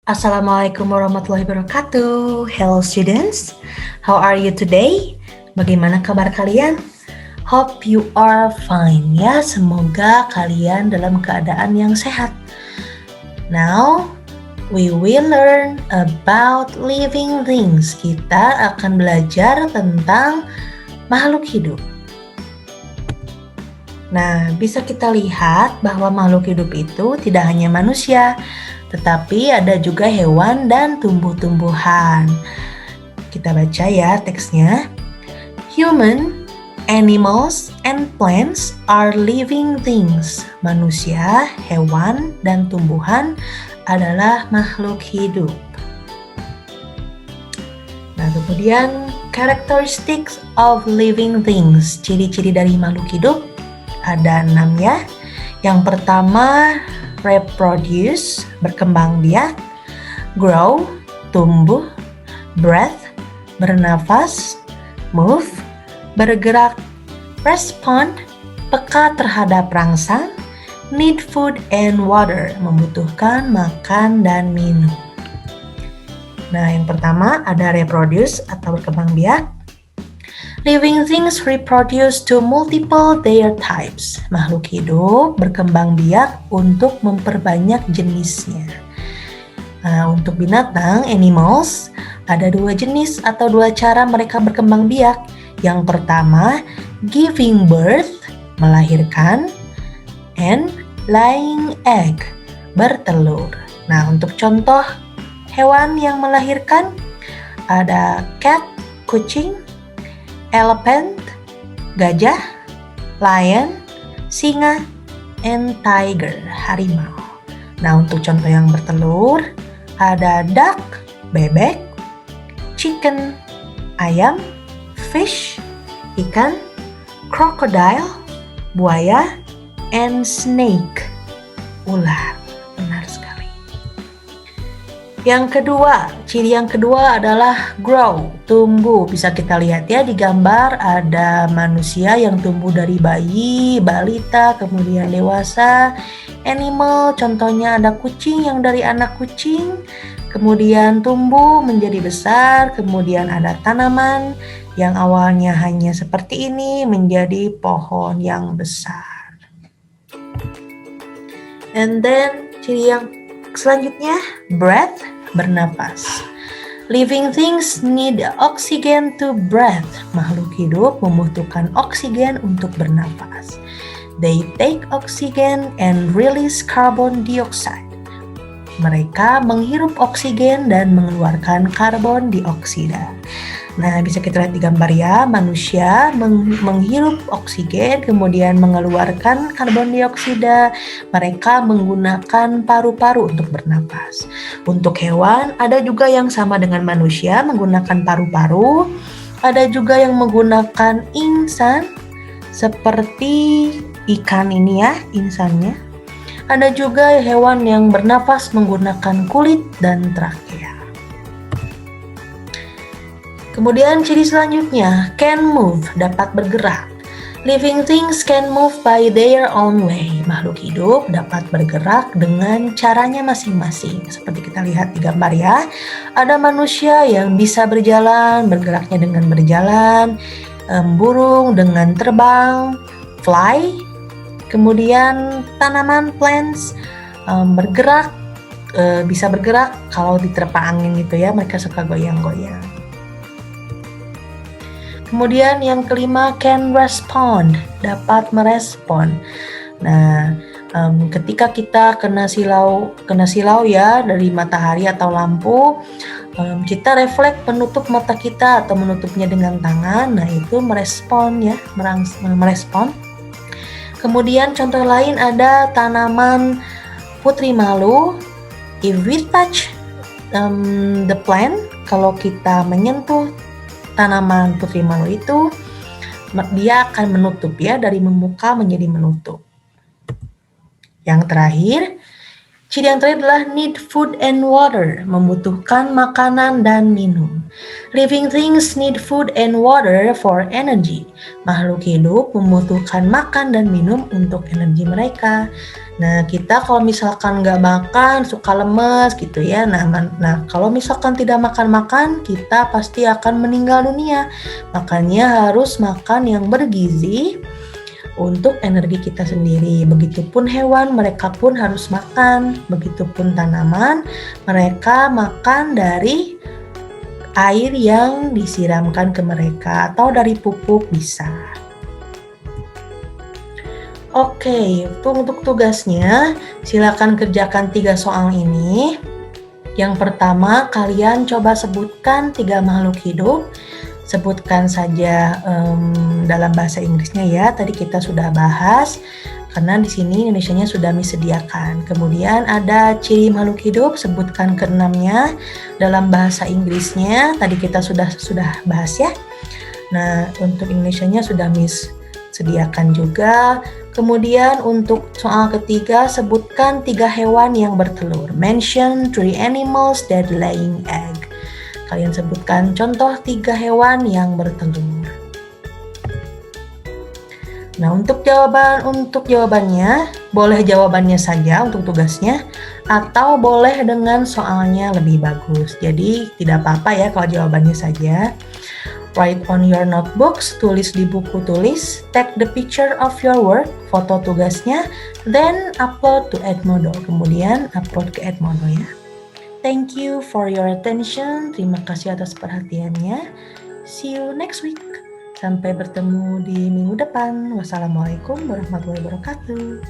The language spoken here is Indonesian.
Assalamualaikum warahmatullahi wabarakatuh. Hello students, how are you today? Bagaimana kabar kalian? Hope you are fine ya, semoga kalian dalam keadaan yang sehat. Now, we will learn about living things. Kita akan belajar tentang makhluk hidup. Nah, bisa kita lihat bahwa makhluk hidup itu tidak hanya manusia, tetapi ada juga hewan dan tumbuh-tumbuhan. Kita baca ya teksnya. Human, animals, and plants are living things. Manusia, hewan, dan tumbuhan adalah makhluk hidup. Nah, kemudian characteristics of living things. Ciri-ciri dari makhluk hidup ada 6 ya. Yang pertama, reproduce, berkembang biak, grow, tumbuh, breath, bernafas, move, bergerak, respond, peka terhadap rangsang, need food and water, membutuhkan makan dan minum. Nah, yang pertama ada reproduce atau berkembang biak. Living things reproduce to multiple their types. Makhluk hidup berkembang biak untuk memperbanyak jenisnya. Nah, untuk binatang, animals, ada 2 jenis atau 2 cara mereka berkembang biak. Yang pertama, giving birth, melahirkan, and laying egg, bertelur. Nah, untuk contoh hewan yang melahirkan, ada cat, kucing, elephant, gajah, lion, singa, and tiger, harimau. Nah, untuk contoh yang bertelur, ada duck, bebek, chicken, ayam, fish, ikan, crocodile, buaya, and snake, ular. Benar sekali. Yang kedua, ciri yang kedua adalah grow, tumbuh. Bisa kita lihat ya di gambar ada manusia yang tumbuh dari bayi, balita, kemudian dewasa. Animal, contohnya ada kucing yang dari anak kucing, kemudian tumbuh menjadi besar, kemudian ada tanaman yang awalnya hanya seperti ini menjadi pohon yang besar. And then ciri yang selanjutnya, breath, bernapas. Living things need oxygen to breathe. Makhluk hidup membutuhkan oksigen untuk bernapas. They take oxygen and release carbon dioxide. Mereka menghirup oksigen dan mengeluarkan karbon dioksida. Nah, bisa kita lihat di gambar ya, manusia menghirup oksigen, kemudian mengeluarkan karbon dioksida. Mereka menggunakan paru-paru untuk bernapas. Untuk hewan, ada juga yang sama dengan manusia menggunakan paru-paru. Ada juga yang menggunakan insan, seperti ikan ini ya, insannya. Ada juga hewan yang bernafas menggunakan kulit dan trakea. Kemudian ciri selanjutnya, can move, dapat bergerak. Living things can move by their own way. Makhluk hidup dapat bergerak dengan caranya masing-masing. Seperti kita lihat di gambar ya, ada manusia yang bisa berjalan, bergeraknya dengan berjalan, burung dengan terbang, fly. Kemudian tanaman, plants, bergerak, bisa bergerak kalau diterpa angin gitu ya, mereka suka goyang-goyang. Kemudian yang kelima, can respond, dapat merespon. Nah, ketika kita kena silau ya dari matahari atau lampu, kita refleks menutup mata kita atau menutupnya dengan tangan. Nah, itu merespon ya, merespon. Kemudian contoh lain ada tanaman putri malu. If we touch the plant, kalau kita menyentuh tanaman putri malu itu, dia akan menutup ya, dari membuka menjadi menutup. Yang terakhir, Ciri yang terakhir adalah need food and water, membutuhkan makanan dan minum. Living things need food and water for energy. Makhluk hidup membutuhkan makan dan minum untuk energi mereka. Nah, kita kalau misalkan nggak makan, suka lemes gitu ya. Nah, kalau misalkan tidak makan-makan, kita pasti akan meninggal dunia. Makanya harus makan yang bergizi untuk energi kita sendiri. Begitupun hewan, mereka pun harus makan. Begitupun tanaman, mereka makan dari air yang disiramkan ke mereka atau dari pupuk bisa. Oke, untuk tugasnya silakan kerjakan 3 soal ini. Yang pertama, kalian coba sebutkan 3 makhluk hidup. Sebutkan saja dalam bahasa Inggrisnya ya. Tadi kita sudah bahas karena di sini Indonesianya sudah disediakan. Kemudian ada ciri makhluk hidup, sebutkan keenamnya dalam bahasa Inggrisnya. Tadi kita sudah bahas ya. Nah, untuk Indonesianya sudah disediakan juga. Kemudian untuk soal ketiga, sebutkan 3 hewan yang bertelur. Mention 3 animals that laying egg. Kalian sebutkan contoh 3 hewan yang bertelur. Nah, untuk jawabannya, boleh jawabannya saja untuk tugasnya, atau boleh dengan soalnya lebih bagus. Jadi, tidak apa-apa ya kalau jawabannya saja. Write on your notebooks, tulis di buku tulis, take the picture of your work, foto tugasnya, then upload to Edmodo. Kemudian upload ke Edmodo ya. Thank you for your attention. Terima kasih atas perhatiannya. See you next week. Sampai bertemu di minggu depan. Wassalamualaikum warahmatullahi wabarakatuh.